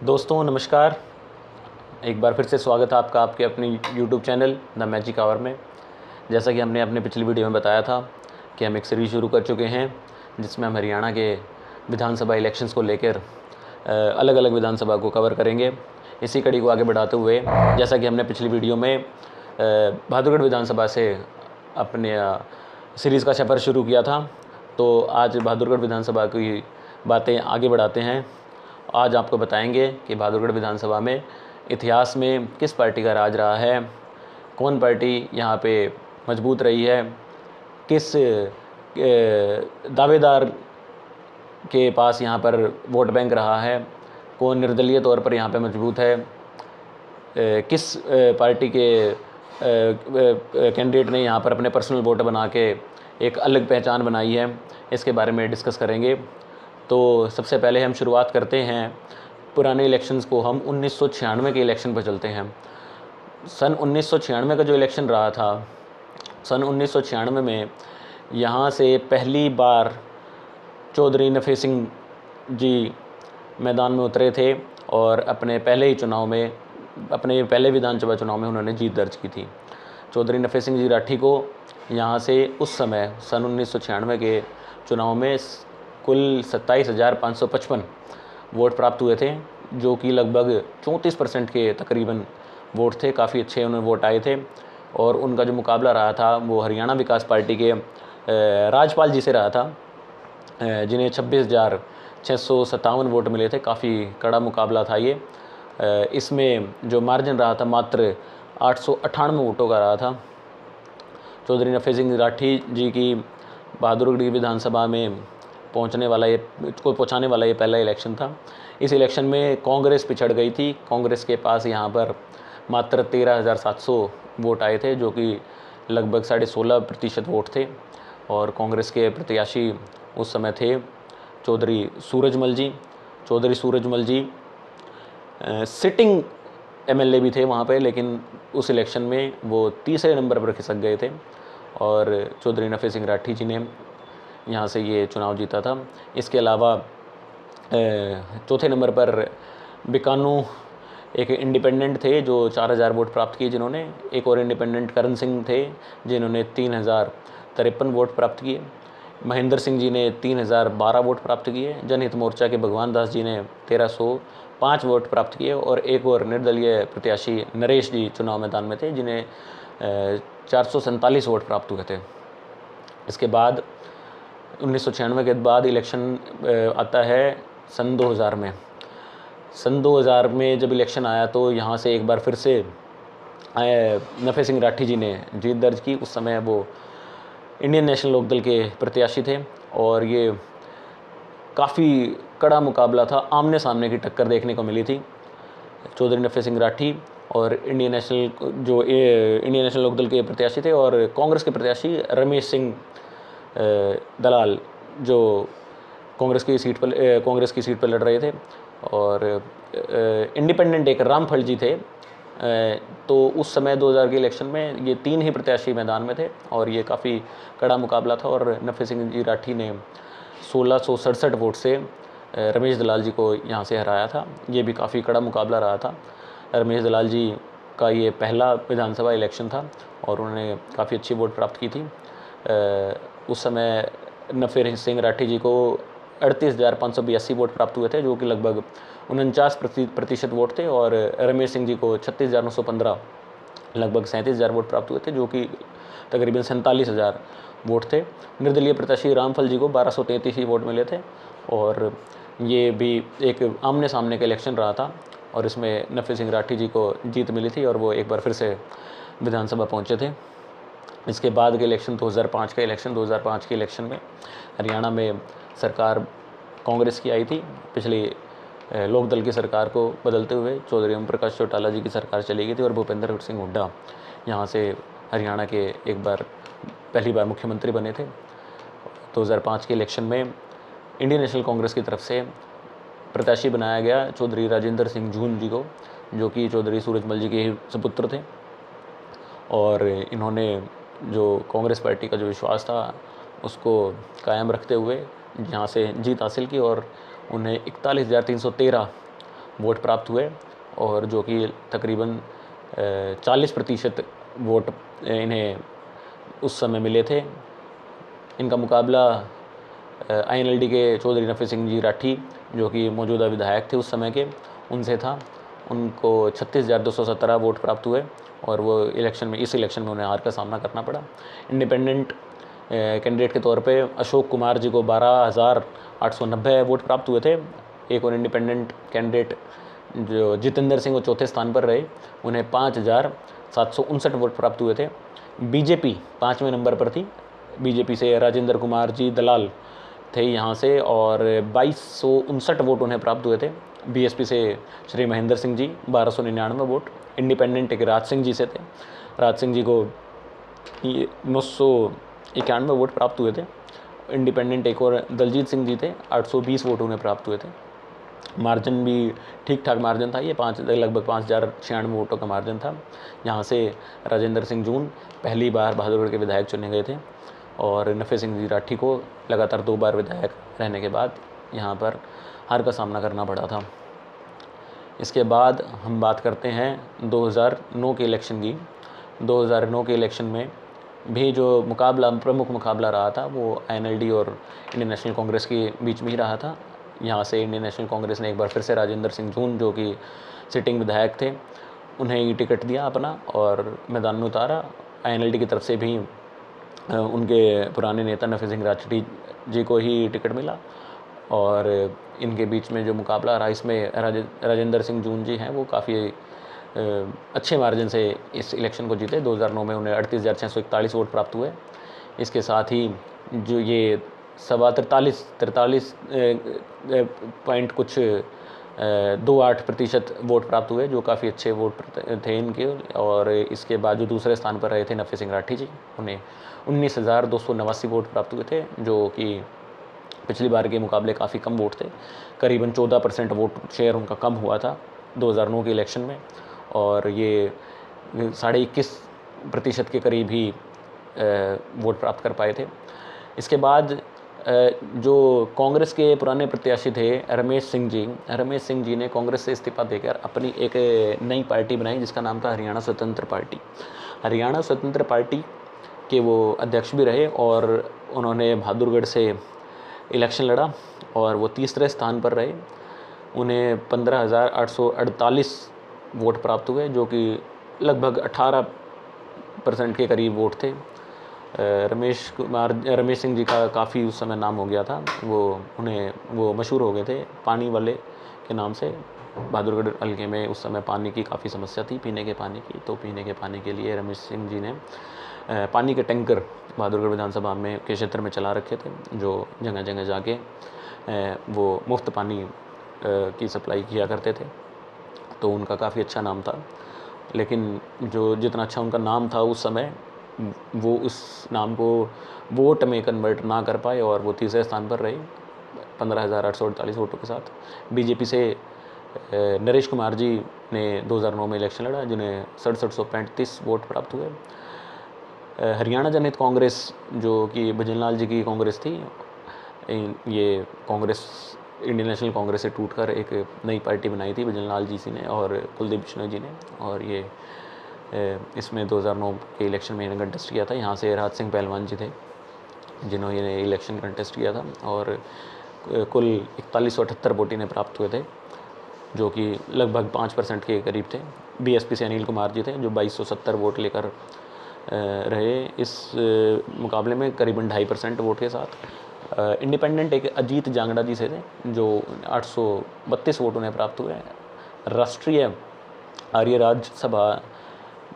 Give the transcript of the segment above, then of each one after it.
दोस्तों नमस्कार। एक बार फिर से स्वागत है आपका आपके अपने YouTube channel the magic hour में। जैसा कि हमने अपने पिछली वीडियो में बताया था कि हम एक सीरीज़ शुरू कर चुके हैं जिसमें हम हरियाणा के विधानसभा इलेक्शंस को लेकर अलग अलग विधानसभा को कवर करेंगे। इसी कड़ी को आगे बढ़ाते हुए जैसा कि हमने पिछली वीडियो में बहादुरगढ़ विधानसभा से अपने सीरीज़ का सफ़र शुरू किया था, तो आज बहादुरगढ़ विधानसभा की बातें आगे बढ़ाते हैं। आज आपको बताएंगे कि बहादुरगढ़ विधानसभा में इतिहास में किस पार्टी का राज रहा है, कौन पार्टी यहाँ पे मजबूत रही है, किस दावेदार के पास यहाँ पर वोट बैंक रहा है, कौन निर्दलीय तौर पर यहाँ पे मजबूत है, किस पार्टी के कैंडिडेट ने यहाँ पर अपने पर्सनल वोट बना के एक अलग पहचान बनाई है, इसके बारे में डिस्कस करेंगे। तो सबसे पहले हम शुरुआत करते हैं पुराने इलेक्शंस को। हम 1996 के इलेक्शन पर चलते हैं। सन 1996 का जो इलेक्शन रहा था, सन 1996 में यहाँ से पहली बार चौधरी नफ़े सिंह जी मैदान में उतरे थे और अपने पहले ही चुनाव में, अपने पहले विधानसभा चुनाव में उन्होंने जीत दर्ज की थी। चौधरी नफ़े सिंह जी राठी को यहाँ से उस समय सन 1996 के चुनाव में कुल 27,555 वोट प्राप्त हुए थे, जो कि लगभग 34% के तकरीबन वोट थे। काफ़ी अच्छे उन्हें वोट आए थे और उनका जो मुकाबला रहा था वो हरियाणा विकास पार्टी के राजपाल जी से रहा था, जिन्हें 26,657 वोट मिले थे। काफ़ी कड़ा मुकाबला था ये। इसमें जो मार्जिन रहा था मात्र 898 वोटों का रहा था। चौधरी नफ़े सिंह राठी जी की बहादुरगढ़ विधानसभा में पहुंचाने वाला ये पहला इलेक्शन था। इस इलेक्शन में कांग्रेस पिछड़ गई थी। कांग्रेस के पास यहाँ पर मात्र 13,700 वोट आए थे, जो कि लगभग 16.5% वोट थे। और कांग्रेस के प्रत्याशी उस समय थे चौधरी सूरजमल जी। चौधरी सूरजमल जी सिटिंग MLA भी थे वहाँ पे, लेकिन उस इलेक्शन में वो तीसरे नंबर पर खिसक गए थे और चौधरी नफ़े सिंह राठी जी ने यहाँ से ये चुनाव जीता था। इसके अलावा चौथे नंबर पर बीकानू एक इंडिपेंडेंट थे जो 4,000 वोट प्राप्त किए जिन्होंने। एक और इंडिपेंडेंट करण सिंह थे जिन्होंने 3,053 वोट प्राप्त किए। महेंद्र सिंह जी ने 3,012 वोट प्राप्त किए। जनहित मोर्चा के भगवान दास जी ने 1,305 वोट प्राप्त किए और एक और निर्दलीय प्रत्याशी नरेश जी चुनाव मैदान में थे, जिन्हें 447 वोट प्राप्त हुए थे। इसके बाद 1996 के बाद इलेक्शन आता है सन 2000 में। सन 2000 में जब इलेक्शन आया तो यहाँ से एक बार फिर से नफ़े सिंह राठी जी ने जीत दर्ज की। उस समय वो इंडियन नेशनल लोकदल के प्रत्याशी थे और ये काफ़ी कड़ा मुकाबला था। आमने सामने की टक्कर देखने को मिली थी चौधरी नफ़े सिंह राठी और इंडियन नेशनल लोकदल के प्रत्याशी थे और कांग्रेस के प्रत्याशी रमेश सिंह दलाल, जो कांग्रेस की सीट पर लड़ रहे थे। और इंडिपेंडेंट एक रामफल जी थे। तो उस समय 2000 के इलेक्शन में ये तीन ही प्रत्याशी मैदान में थे और ये काफ़ी कड़ा मुकाबला था और नफ़े सिंह जी राठी ने 1667 वोट से रमेश दलाल जी को यहाँ से हराया था। ये भी काफ़ी कड़ा मुकाबला रहा था। रमेश दलाल जी का ये पहला विधानसभा इलेक्शन था और उन्होंने काफ़ी अच्छी वोट प्राप्त की थी। उस समय नफ़े सिंह राठी जी को 38,582 वोट प्राप्त हुए थे, जो कि लगभग 49% वोट थे और रमेश सिंह जी को 36,915 लगभग 37,000 वोट प्राप्त हुए थे, जो कि तकरीबन 47,000 वोट थे। निर्दलीय प्रत्याशी रामफल जी को 1233 ही वोट मिले थे और ये भी एक आमने सामने का इलेक्शन रहा था और इसमें नफ़े सिंह राठी जी को जीत मिली थी और वो एक बार फिर से विधानसभा पहुँचे थे। इसके बाद के इलेक्शन 2005 के इलेक्शन में हरियाणा में सरकार कांग्रेस की आई थी। पिछली लोकदल की सरकार को बदलते हुए चौधरी ओम प्रकाश चौटाला जी की सरकार चली गई थी और भूपेंद्र सिंह हुड्डा यहाँ से हरियाणा के पहली बार मुख्यमंत्री बने थे। 2005 के इलेक्शन में इंडियन नेशनल कांग्रेस की तरफ से प्रत्याशी बनाया गया चौधरी राजेंद्र सिंह जून जी को, जो कि चौधरी सूरजमल जी के ही सुपुत्र थे। और इन्होंने जो कांग्रेस पार्टी का जो विश्वास था उसको कायम रखते हुए यहाँ से जीत हासिल की और उन्हें 41,313 वोट प्राप्त हुए और जो कि तकरीबन 40% वोट इन्हें उस समय मिले थे। इनका मुकाबला INLD के चौधरी नफ़ी सिंह जी राठी जो कि मौजूदा विधायक थे उस समय के, उनसे था। उनको 36,217 वोट प्राप्त हुए और वो इस इलेक्शन में उन्हें हार का सामना करना पड़ा। इंडिपेंडेंट कैंडिडेट के तौर पे अशोक कुमार जी को 12,890 वोट प्राप्त हुए थे। एक और इंडिपेंडेंट कैंडिडेट जो जितेंद्र सिंह वो चौथे स्थान पर रहे, उन्हें 5,759 वोट प्राप्त हुए थे। बीजेपी 5वें नंबर पर थी। बीजेपी से राजेंद्र कुमार जी दलाल थे यहाँ से और 2,259 वोट उन्हें प्राप्त हुए थे। बीएसपी से श्री महेंद्र सिंह जी 1,299 वोट। इंडिपेंडेंट एक राज सिंह जी से थे। राज सिंह जी को 991 वोट प्राप्त हुए थे। इंडिपेंडेंट एक और दलजीत सिंह जी थे, 820 वोट उन्हें प्राप्त हुए थे। मार्जिन भी ठीक ठाक मार्जिन था, ये लगभग 5,096 वोटों का मार्जिन था। यहाँ से राजेंद्र सिंह जून पहली बार बहादुरगढ़ के विधायक चुने गए थे और नफ़ी सिंह जी राठी को लगातार 2 बार विधायक रहने के बाद यहाँ पर हार का सामना करना पड़ा था। इसके बाद हम बात करते हैं 2009 के इलेक्शन की। 2009 के इलेक्शन में भी जो प्रमुख मुकाबला रहा था वो INLD और इंडियन नेशनल कांग्रेस के बीच में ही रहा था। यहाँ से इंडियन नेशनल कांग्रेस ने एक बार फिर से राजेंद्र सिंह जून जो कि सिटिंग विधायक थे, उन्हें ही टिकट दिया अपना और मैदान में उतारा। INLD की तरफ से भी उनके पुराने नेता नफ़ी सिंह राठी जी को ही टिकट मिला और इनके बीच में जो मुकाबला रहा इसमें राजेंद्र सिंह जून जी हैं वो काफ़ी अच्छे मार्जिन से इस इलेक्शन को जीते। 2009 में उन्हें 38,641 वोट प्राप्त हुए। इसके साथ ही जो ये 43 पॉइंट कुछ 28% वोट प्राप्त हुए, जो काफ़ी अच्छे वोट थे इनके। और इसके बाद जो दूसरे स्थान पर रहे थे नफ़ी सिंह राठी जी, उन्हें 19,289 वोट प्राप्त हुए थे, जो कि पिछली बार के मुकाबले काफ़ी कम वोट थे। करीबन 14% वोट शेयर उनका कम हुआ था 2009 के इलेक्शन में और ये 21.5% के करीब ही वोट प्राप्त कर पाए थे। इसके बाद जो कांग्रेस के पुराने प्रत्याशी थे रमेश सिंह जी ने कांग्रेस से इस्तीफा देकर अपनी एक नई पार्टी बनाई जिसका नाम था हरियाणा स्वतंत्र पार्टी। हरियाणा स्वतंत्र पार्टी के वो अध्यक्ष भी रहे और उन्होंने बहादुरगढ़ से इलेक्शन लड़ा और वो तीसरे स्थान पर रहे। उन्हें 15,848 वोट प्राप्त हुए, जो कि लगभग 18% के करीब वोट थे। रमेश सिंह जी का काफ़ी उस समय नाम हो गया था। वो मशहूर हो गए थे पानी वाले के नाम से। बहादुरगढ़ हल्के में उस समय पानी की काफ़ी समस्या थी, पीने के पानी की। तो पीने के पानी के लिए रमेश सिंह जी ने पानी के टैंकर बहादुरगढ़ विधानसभा में के क्षेत्र में चला रखे थे, जो जगह जगह जाके वो मुफ्त पानी की सप्लाई किया करते थे। तो उनका काफ़ी अच्छा नाम था, लेकिन जो जितना अच्छा उनका नाम था उस समय, वो उस नाम को वोट में कन्वर्ट ना कर पाए और वो तीसरे स्थान पर रहे 15,848 वोटों के साथ। बीजेपी से नरेश कुमार जी ने 2009 में इलेक्शन लड़ा, जिन्हें 6735 वोट प्राप्त हुए। हरियाणा जनहित कांग्रेस जो कि भजनलाल जी की कांग्रेस थी, ये कांग्रेस इंडियन नेशनल कांग्रेस से टूटकर एक नई पार्टी बनाई थी भजनलाल जी ने और कुलदीप बिश्नोई जी ने, और ये इसमें 2009 के इलेक्शन में इन्हें कंटेस्ट किया था। यहाँ से राज सिंह पहलवान जी थे जिन्होंने इलेक्शन कंटेस्ट किया था और कुल 4178 वोट इन्हें प्राप्त हुए थे, जो कि लगभग 5% के करीब थे। बीएसपी से अनिल कुमार जी थे जो 2270 वोट लेकर रहे इस मुकाबले में करीबन 2.5% वोट के साथ। इंडिपेंडेंट एक अजीत जांगड़ा जी से थे जो 832 वोट उन्हें प्राप्त हुए। राष्ट्रीय आर्य राज्य सभा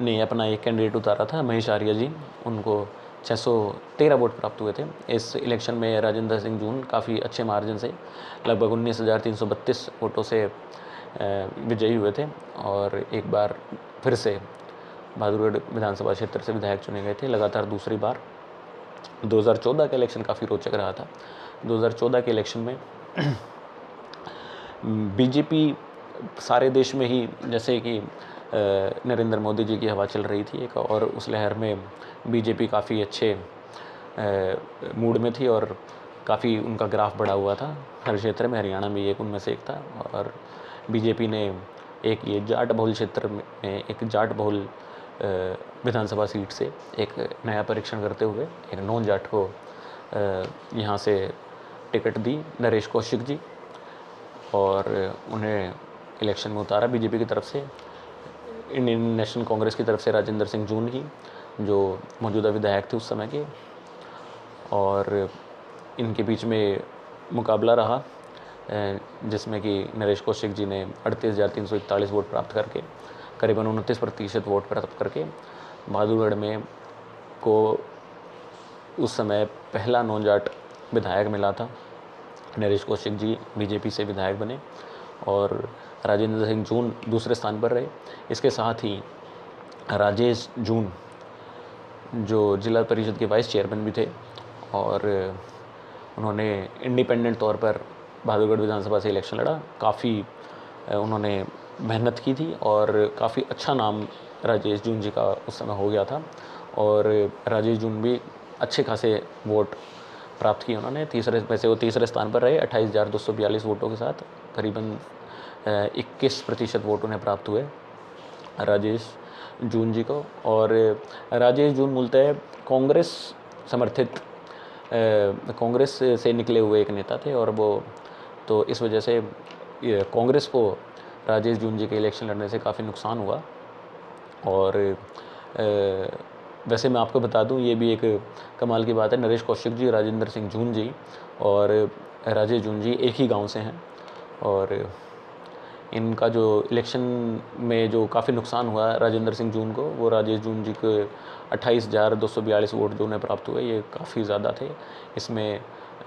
ने अपना एक कैंडिडेट उतारा था महेश आर्य जी, उनको 613 वोट प्राप्त हुए थे। इस इलेक्शन में राजेंद्र सिंह जून काफ़ी अच्छे मार्जिन से लगभग 19,332 वोटों से विजयी हुए थे और एक बार फिर से बहादुरगढ़ विधानसभा क्षेत्र से विधायक चुने गए थे लगातार दूसरी बार। 2014 का इलेक्शन काफ़ी रोचक रहा था। 2014 के इलेक्शन में बीजेपी सारे देश में ही, जैसे कि नरेंद्र मोदी जी की हवा चल रही थी एक, और उस लहर में बीजेपी काफ़ी अच्छे मूड में थी और काफ़ी उनका ग्राफ बढ़ा हुआ था हर क्षेत्र में। हरियाणा में एक उनमें से एक था और बीजेपी ने एक ये जाट बहुल क्षेत्र में एक जाट बहुल विधानसभा सीट से एक नया परीक्षण करते हुए एक नॉन जाट को यहाँ से टिकट दी, नरेश कौशिक जी, और उन्हें इलेक्शन में उतारा बीजेपी की तरफ से। इंडियन नेशनल कांग्रेस की तरफ से राजेंद्र सिंह जून ही, जो मौजूदा विधायक थे उस समय के, और इनके बीच में मुकाबला रहा जिसमें कि नरेश कौशिक जी ने 38,341 वोट प्राप्त करके करीबन 29% वोट प्राप्त करके बहादुरगढ़ में को उस समय पहला नॉन जाट विधायक मिला था। नरेश कौशिक जी बीजेपी से विधायक बने और राजेंद्र सिंह जून दूसरे स्थान पर रहे। इसके साथ ही राजेश जून जो जिला परिषद के वाइस चेयरमैन भी थे और उन्होंने इंडिपेंडेंट तौर पर बहादुरगढ़ विधानसभा से इलेक्शन लड़ा। काफ़ी उन्होंने मेहनत की थी और काफ़ी अच्छा नाम राजेश जून जी का उस समय हो गया था और राजेश जून भी अच्छे खासे वोट प्राप्त किए उन्होंने। वो तीसरे स्थान पर रहे 28,242 वोटों के साथ। करीबन 21% वोट उन्हें प्राप्त हुए राजेश जून जी को। और राजेश जून मूलतः कांग्रेस समर्थित कांग्रेस से निकले हुए एक नेता थे और वो तो इस वजह से कांग्रेस को राजेश जून जी के इलेक्शन लड़ने से काफ़ी नुकसान हुआ। और वैसे मैं आपको बता दूं, ये भी एक कमाल की बात है, नरेश कौशिक जी, राजेंद्र सिंह जून जी और राजेश जून जी एक ही गांव से हैं और इनका जो इलेक्शन में जो काफ़ी नुकसान हुआ राजेंद्र सिंह जून को, वो राजेश जून जी के 28,242 वोट जो उन्हें प्राप्त हुए ये काफ़ी ज़्यादा थे। इसमें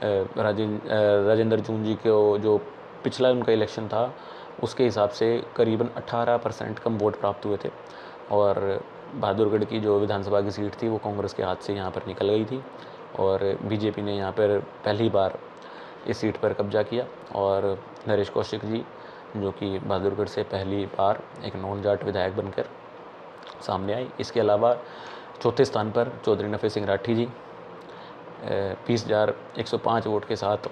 राजेंद्र जून जी को जो पिछला उनका इलेक्शन था उसके हिसाब से करीबन 18% कम वोट प्राप्त हुए थे और बहादुरगढ़ की जो विधानसभा की सीट थी वो कांग्रेस के हाथ से यहाँ पर निकल गई थी और बीजेपी ने यहाँ पर पहली बार इस सीट पर कब्जा किया और नरेश कौशिक जी जो कि बहादुरगढ़ से पहली बार एक नॉन जाट विधायक बनकर सामने आए। इसके अलावा चौथे स्थान पर चौधरी नफे सिंह राठी जी 20,105 वोट के साथ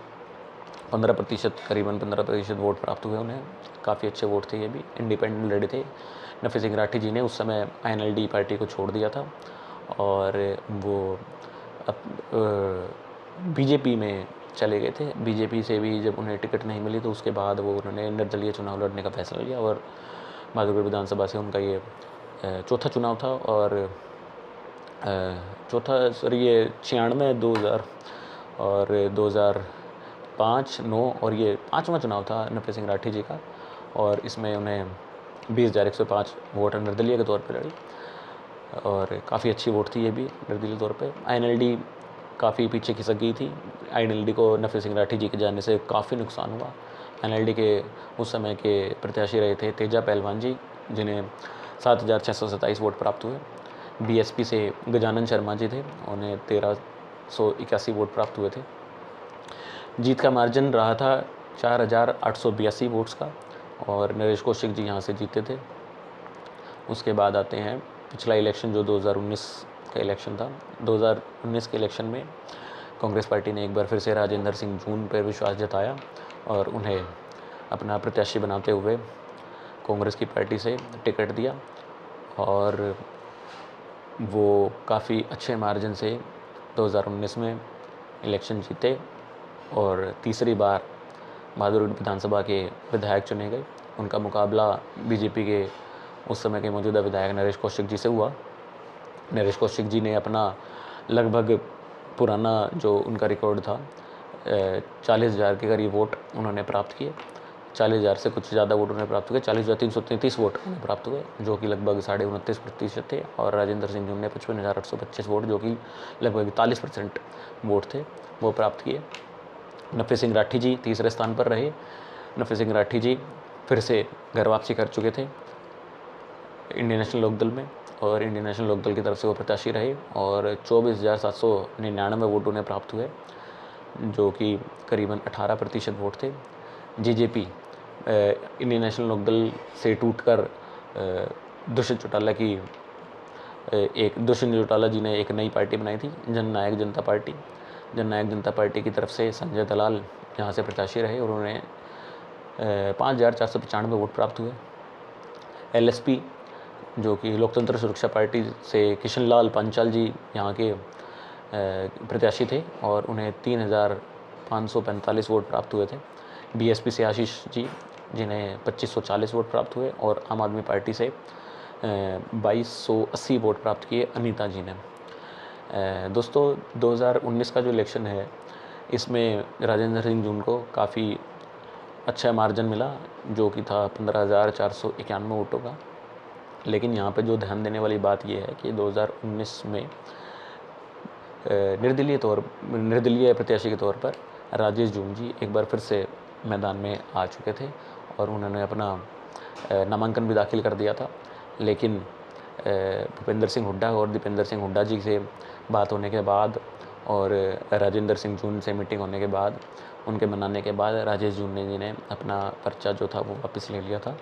15% करीबन 15% वोट प्राप्त हुए उन्हें। काफ़ी अच्छे वोट थे, ये भी इंडिपेंडेंट लड़े थे। नफे सिंह राठी जी ने उस समय INLD पार्टी को छोड़ दिया था और वो बीजेपी में चले गए थे। बीजेपी से भी जब उन्हें टिकट नहीं मिली तो उसके बाद वो उन्होंने निर्दलीय चुनाव लड़ने का फैसला लिया और बहादुरगढ़ विधानसभा से उनका ये चौथा चुनाव था और चौथा ये 96, 2000 और 2005, 9 और ये 5वां चुनाव था नफे सिंह राठी जी का और इसमें उन्हें 20,105 वोट निर्दलीय के तौर पर लड़ी और काफ़ी अच्छी वोट थी ये भी निर्दलीय तौर पे। INLD काफ़ी पीछे खिसक गई थी। INLD को नफे सिंह राठी जी के जाने से काफ़ी नुकसान हुआ। INLD के उस समय के प्रत्याशी रहे थे तेजा पहलवान जी जिन्हें 7,627 वोट प्राप्त हुए। BSP से गजानन शर्मा जी थे, उन्हें 1,381 वोट प्राप्त हुए थे। जीत का मार्जिन रहा था 4,882 वोट्स का और नरेश कौशिक जी यहाँ से जीते थे। उसके बाद आते हैं पिछला इलेक्शन जो 2019 का इलेक्शन था। 2019 के इलेक्शन में कांग्रेस पार्टी ने एक बार फिर से राजेंद्र सिंह जून पर विश्वास जताया और उन्हें अपना प्रत्याशी बनाते हुए कांग्रेस की पार्टी से टिकट दिया और वो काफ़ी अच्छे मार्जिन से 2019 में इलेक्शन जीते और तीसरी बार बहादुरगढ़ विधानसभा के विधायक चुने गए। उनका मुकाबला बीजेपी के उस समय के मौजूदा विधायक नरेश कौशिक जी से हुआ। नरेश कौशिक जी ने अपना लगभग पुराना जो उनका रिकॉर्ड था 40,000 के करीब वोट उन्होंने प्राप्त किए। 40,000 से कुछ ज़्यादा वोट उन्हें प्राप्त हुए। 40,333 वोट उन्हें प्राप्त हुए जो कि लगभग 29.5% थे और राजेंद्र सिंह जून ने 55,825 वोट जो कि लगभग 41% वोट थे वो प्राप्त किए। नफे सिंह राठी जी तीसरे स्थान पर रहे। नफे सिंह राठी जी फिर से घर वापसी कर चुके थे इंडियन नेशनल लोकदल में और इंडियन नेशनल लोकदल की तरफ से वो प्रत्याशी रहे और 24,799 वोट उन्हें प्राप्त हुए जो कि करीबन 18% वोट थे। JJP इंडियन नेशनल लोकदल से टूटकर दुष्यंत चौटाला जी ने एक नई पार्टी बनाई थी, जननायक जनता पार्टी। जननायक जनता पार्टी की तरफ से संजय दलाल यहाँ से प्रत्याशी रहे और उन्होंने 5,495 वोट प्राप्त हुए। LSP जो कि लोकतंत्र सुरक्षा पार्टी से किशन लाल पांचाल जी यहाँ के प्रत्याशी थे और उन्हें 3,545 वोट प्राप्त हुए थे। BSP से आशीष जी जिन्हें 2,540 वोट प्राप्त हुए और आम आदमी पार्टी से 2,280 वोट प्राप्त किए अनीता जी ने। दोस्तों 2019 का जो इलेक्शन है इसमें राजेंद्र सिंह जून को काफ़ी अच्छा मार्जिन मिला जो कि था 15,491 वोटों का। लेकिन यहाँ पे जो ध्यान देने वाली बात यह है कि 2019 में निर्दलीय प्रत्याशी के तौर पर राजेश जून जी एक बार फिर से मैदान में आ चुके थे और उन्होंने अपना नामांकन भी दाखिल कर दिया था। लेकिन भूपेंद्र सिंह हुड्डा और दीपेंद्र सिंह हुड्डा जी से बात होने के बाद और राजेंद्र सिंह जून से मीटिंग होने के बाद, उनके मनाने के बाद राजेश जून जी ने अपना पर्चा जो था वो वापस ले लिया था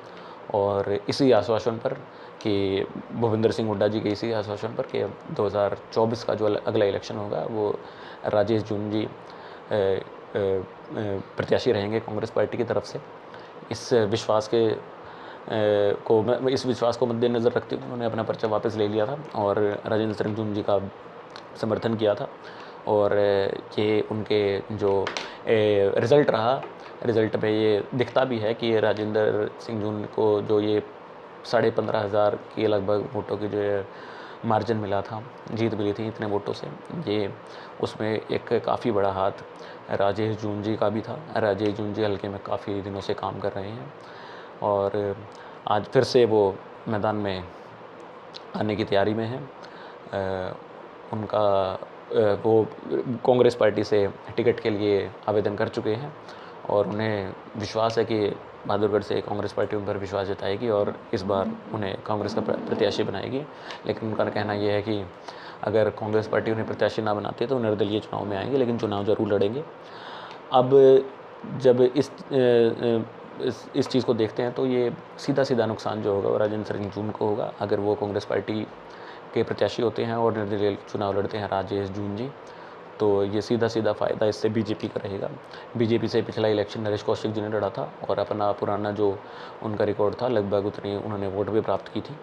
और इसी आश्वासन पर कि भूपेंद्र सिंह हुड्डा जी के इसी आश्वासन पर कि 2024 का जो अगला इलेक्शन होगा वो राजेश जून जी प्रत्याशी रहेंगे कांग्रेस पार्टी की तरफ से। इस विश्वास को मद्देनज़र रखते हुए उन्होंने अपना पर्चा वापस ले लिया था और राजेंद्र सिंह जून जी का समर्थन किया था। और ये उनके जो रिज़ल्ट रहा, रिज़ल्ट में ये दिखता भी है कि राजेंद्र सिंह जून को जो ये 15,500 के लगभग वोटों की जो मार्जिन मिला था, जीत मिली थी इतने वोटों से, ये उसमें एक काफ़ी बड़ा हाथ राजेश जून जी का भी था। राजेश जून जी हल्के में काफ़ी दिनों से काम कर रहे हैं और आज फिर से वो मैदान में आने की तैयारी में हैं। वो कांग्रेस पार्टी से टिकट के लिए आवेदन कर चुके हैं और उन्हें विश्वास है कि बहादुरगढ़ से कांग्रेस पार्टी उन पर विश्वास जताएगी और इस बार उन्हें कांग्रेस का प्रत्याशी बनाएगी। लेकिन उनका कहना यह है कि अगर कांग्रेस पार्टी उन्हें प्रत्याशी ना बनाती तो निर्दलीय चुनाव में आएंगे, लेकिन चुनाव ज़रूर लड़ेंगे। अब जब इस चीज़ को देखते हैं तो ये सीधा नुकसान जो होगा वो राजेंद्र सिंह जून को होगा अगर वो कांग्रेस पार्टी के प्रत्याशी होते हैं और निर्दलीय चुनाव लड़ते हैं राजेश जून जी, तो ये सीधा फ़ायदा इससे बीजेपी का रहेगा। बीजेपी से पिछला इलेक्शन नरेश कौशिक जी ने लड़ा था और अपना पुराना जो उनका रिकॉर्ड था लगभग उतनी उन्होंने वोट भी प्राप्त की थी।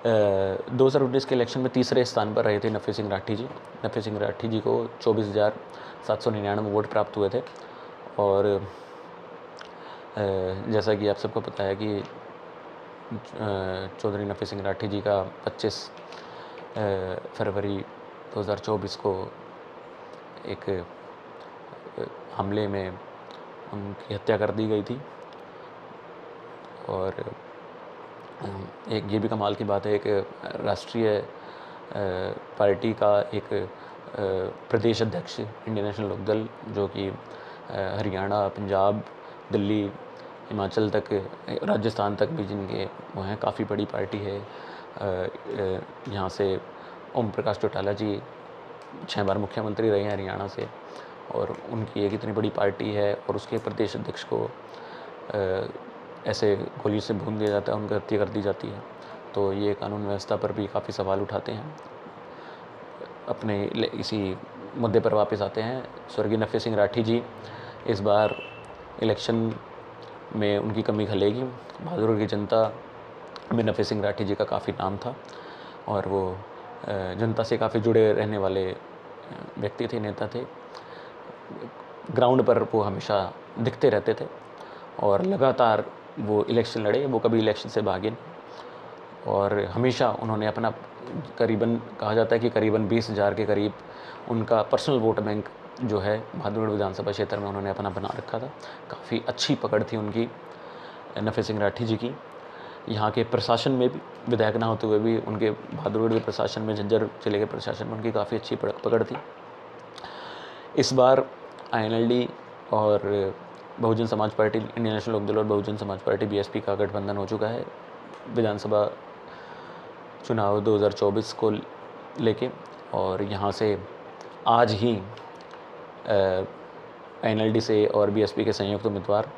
2019 के इलेक्शन में तीसरे स्थान पर रहे थे नफ़े सिंह राठी जी। नफ़े सिंह राठी जी को 24,799 वोट प्राप्त हुए थे और जैसा कि आप सबको पता है कि चौधरी नफ़े सिंह राठी जी का 25 फरवरी 2024 को एक हमले में उनकी हत्या कर दी गई थी। और एक ये भी कमाल की बात है कि राष्ट्रीय पार्टी का एक प्रदेश अध्यक्ष इंडियन नेशनल लोकदल जो कि हरियाणा, पंजाब, दिल्ली, हिमाचल तक, राजस्थान तक भी जिनके वो हैं, काफ़ी बड़ी पार्टी है। यहाँ से ओम प्रकाश चौटाला जी 6 बार मुख्यमंत्री रहे हैं हरियाणा से और उनकी एक इतनी बड़ी पार्टी है और उसके प्रदेश अध्यक्ष को ऐसे गोली से भून दिया जाता है, उनकी हत्या कर दी जाती है। तो ये कानून व्यवस्था पर भी काफ़ी सवाल उठाते हैं। अपने इसी मुद्दे पर वापस आते हैं। स्वर्गीय नफ़े सिंह राठी जी इस बार इलेक्शन में उनकी कमी खलेगी। बहादुरगढ़ की जनता में नफ़े सिंह राठी जी का काफ़ी नाम था और वो जनता से काफ़ी जुड़े रहने वाले व्यक्ति थे, नेता थे। ग्राउंड पर वो हमेशा दिखते रहते थे और लगातार वो इलेक्शन लड़े, वो कभी इलेक्शन से भागे नहीं और हमेशा उन्होंने अपना करीबन, कहा जाता है कि करीबन 20,000 के करीब उनका पर्सनल वोट बैंक जो है बहादुरगढ़ विधानसभा क्षेत्र में उन्होंने अपना बना रखा था। काफ़ी अच्छी पकड़ थी उनकी, नफ़े सिंह राठी जी की। यहाँ के प्रशासन में भी, विधायक ना होते हुए भी उनके बहादुरगढ़ के प्रशासन में, झज्जर जिले के प्रशासन में उनकी काफ़ी अच्छी पकड़ थी। इस बार INLD और बहुजन समाज पार्टी, इंडियन नेशनल लोकदल और बहुजन समाज पार्टी BSP का गठबंधन हो चुका है विधानसभा चुनाव 2024 को लेके। और यहाँ से आज ही INLD से और BSP के संयुक्त उम्मीदवार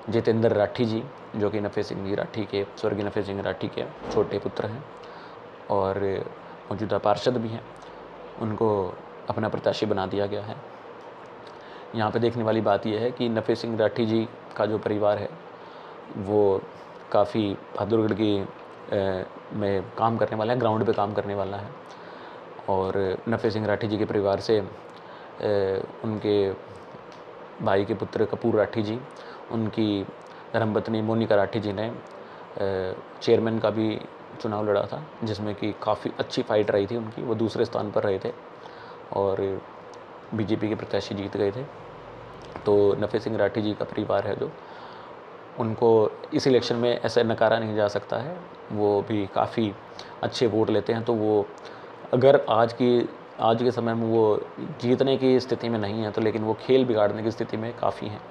जितेंद्र राठी जी, जो कि नफ़े सिंह राठी के, स्वर्गीय नफ़े सिंह राठी के छोटे पुत्र हैं और मौजूदा पार्षद भी हैं, उनको अपना प्रत्याशी बना दिया गया है। यहाँ पे देखने वाली बात यह है कि नफ़े सिंह राठी जी का जो परिवार है वो काफ़ी बहादुरगढ़ की में काम करने वाला है, ग्राउंड पे काम करने वाला है। और नफ़े सिंह राठी जी के परिवार से उनके भाई के पुत्र कपूर राठी जी, उनकी धर्मपत्नी मोनिका राठी जी ने चेयरमैन का भी चुनाव लड़ा था, जिसमें कि काफ़ी अच्छी फाइट रही थी उनकी, वो दूसरे स्थान पर रहे थे और बीजेपी के प्रत्याशी जीत गए थे। तो नफ़े सिंह राठी जी का परिवार है जो, उनको इस इलेक्शन में ऐसे नकारा नहीं जा सकता है, वो भी काफ़ी अच्छे वोट लेते हैं। तो वो अगर आज के समय में वो जीतने की स्थिति में नहीं है, तो लेकिन वो खेल बिगाड़ने की स्थिति में काफ़ी हैं।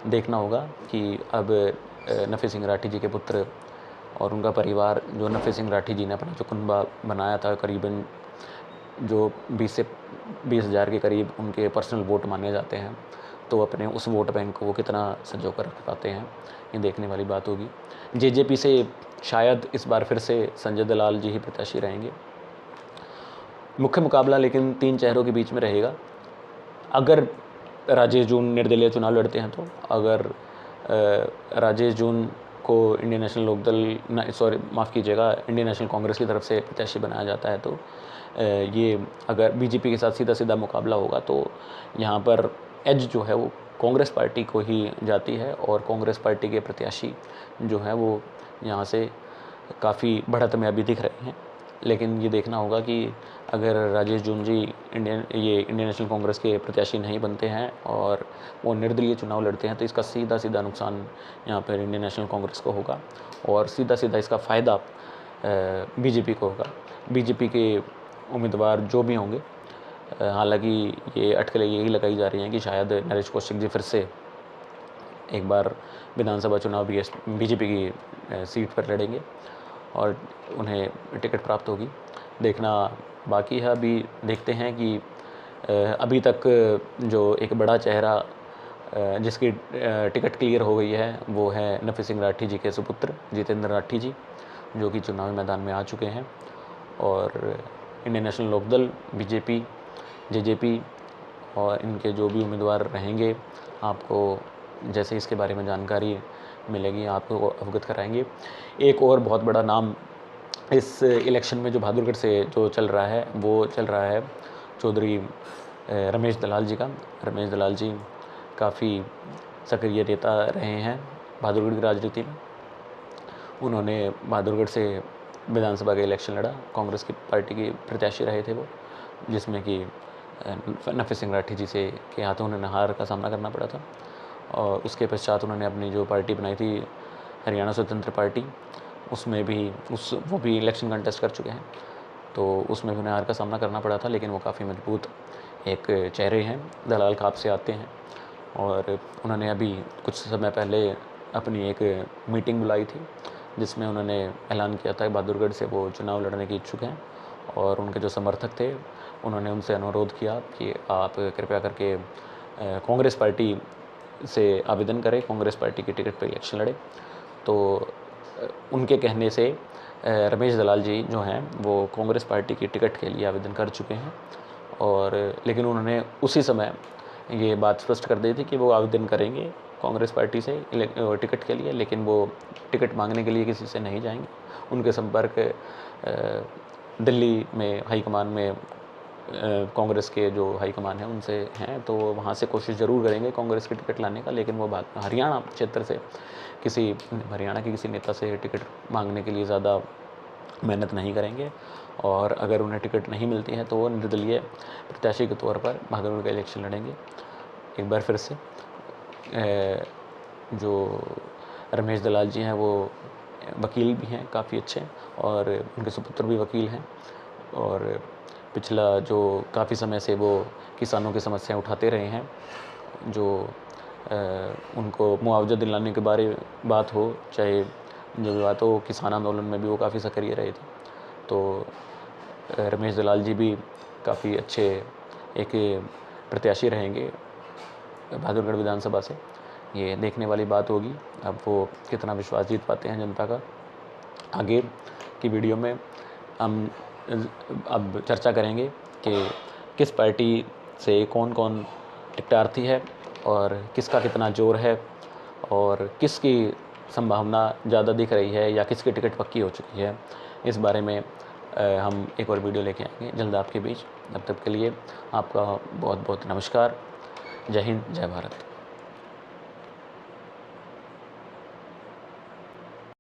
देखना होगा कि अब नफ़े सिंह राठी जी के पुत्र और उनका परिवार, जो नफ़े सिंह राठी जी ने अपना जो कुनबा बनाया था, करीबन जो 20 से 20,000 के करीब उनके पर्सनल वोट माने जाते हैं, तो अपने उस वोट बैंक को वो कितना संजो कर रख पाते हैं, ये देखने वाली बात होगी। जेजेपी से शायद इस बार फिर से संजय दलाल जी ही प्रत्याशी रहेंगे। मुख्य मुकाबला लेकिन 3 चेहरों के बीच में रहेगा। अगर राजेश जून निर्दलीय चुनाव लड़ते हैं, तो अगर राजेश जून को इंडियन नेशनल लोकदल इंडियन नेशनल कांग्रेस की तरफ से प्रत्याशी बनाया जाता है, तो ये अगर बीजेपी के साथ सीधा सीधा मुकाबला होगा, तो यहाँ पर एज जो है वो कांग्रेस पार्टी को ही जाती है और कांग्रेस पार्टी के प्रत्याशी जो हैं वो यहाँ से काफ़ी बढ़त में अभी दिख रहे हैं। लेकिन ये देखना होगा कि अगर राजेश जून जी इंडियन नेशनल कांग्रेस के प्रत्याशी नहीं बनते हैं और वो निर्दलीय चुनाव लड़ते हैं, तो इसका सीधा सीधा नुकसान यहाँ पर इंडियन नेशनल कांग्रेस को होगा और सीधा सीधा इसका फ़ायदा बीजेपी को होगा। बीजेपी के उम्मीदवार जो भी होंगे, हालांकि ये अटकलें यही लगाई जा रही हैं कि शायद नरेश कौशिक जी फिर से एक बार विधानसभा चुनाव बीजेपी की सीट पर लड़ेंगे और उन्हें टिकट प्राप्त होगी। देखना बाकी है। अभी देखते हैं कि अभी तक जो एक बड़ा चेहरा जिसकी टिकट क्लियर हो गई है, वो है नफ़े सिंह राठी जी के सुपुत्र जितेंद्र राठी जी, जो कि चुनावी मैदान में आ चुके हैं। और इंडियन नेशनल लोकदल, बीजेपी, जेजेपी और इनके जो भी उम्मीदवार रहेंगे, आपको जैसे इसके बारे में जानकारी मिलेगी आपको अवगत कराएंगे। एक और बहुत बड़ा नाम इस इलेक्शन में जो बहादुरगढ़ से जो चल रहा है, वो चल रहा है चौधरी रमेश दलाल जी का। रमेश दलाल जी काफ़ी सक्रिय नेता रहे हैं बहादुरगढ़ की राजनीति में। उन्होंने बहादुरगढ़ से विधानसभा का इलेक्शन लड़ा, कांग्रेस की पार्टी के प्रत्याशी रहे थे वो, जिसमें कि नफ़े सिंह राठी जी से के हाथों उन्हें हार का सामना करना पड़ा था। और उसके पश्चात उन्होंने अपनी जो पार्टी बनाई थी हरियाणा स्वतंत्र पार्टी, उसमें भी वो भी इलेक्शन कंटेस्ट कर चुके हैं, तो उसमें भी उन्हें हार का सामना करना पड़ा था। लेकिन वो काफ़ी मजबूत एक चेहरे हैं, दलाल खाप से आते हैं। और उन्होंने अभी कुछ समय पहले अपनी एक मीटिंग बुलाई थी, जिसमें उन्होंने ऐलान किया था कि बहादुरगढ़ से वो चुनाव लड़ने के इच्छुक हैं। और उनके जो समर्थक थे, उन्होंने उनसे अनुरोध किया कि आप कृपया करके कांग्रेस पार्टी से आवेदन करें, कांग्रेस पार्टी की टिकट पर इलेक्शन लड़े। तो उनके कहने से रमेश दलाल जी जो हैं वो कांग्रेस पार्टी की टिकट के लिए आवेदन कर चुके हैं। और लेकिन उन्होंने उसी समय ये बात स्पष्ट कर दी थी कि वो आवेदन करेंगे कांग्रेस पार्टी से टिकट के लिए, लेकिन वो टिकट मांगने के लिए किसी से नहीं जाएंगे। उनके संपर्क दिल्ली में हाईकमान में कांग्रेस के जो हाईकमान है उनसे हैं, तो वहाँ से कोशिश ज़रूर करेंगे कांग्रेस की टिकट लाने का। लेकिन वो हरियाणा क्षेत्र से हरियाणा के किसी नेता से टिकट मांगने के लिए ज़्यादा मेहनत नहीं करेंगे। और अगर उन्हें टिकट नहीं मिलती है, तो वो निर्दलीय प्रत्याशी के तौर पर बहादुरगढ़ का इलेक्शन लड़ेंगे एक बार फिर से। जो रमेश दलाल जी हैं वो वकील भी हैं काफ़ी अच्छे, और उनके सुपुत्र भी वकील हैं। और पिछला जो काफ़ी समय से वो किसानों की समस्याएं उठाते रहे हैं, जो उनको मुआवजा दिलाने के बात हो, चाहे जो बात हो, किसान आंदोलन में भी वो काफ़ी सक्रिय रहे थे। तो रमेश दलाल जी भी काफ़ी अच्छे एक प्रत्याशी रहेंगे बहादुरगढ़ विधानसभा से। ये देखने वाली बात होगी अब वो कितना विश्वास जीत पाते हैं जनता का। आगे की वीडियो में हम अब चर्चा करेंगे कि किस पार्टी से कौन कौन टिकटार्थी है और किसका कितना जोर है और किसकी संभावना ज़्यादा दिख रही है या किसकी टिकट पक्की हो चुकी है, इस बारे में हम एक और वीडियो लेके आएंगे जल्द आपके बीच। तब तक के लिए आपका बहुत बहुत नमस्कार। जय हिंद, जय भारत।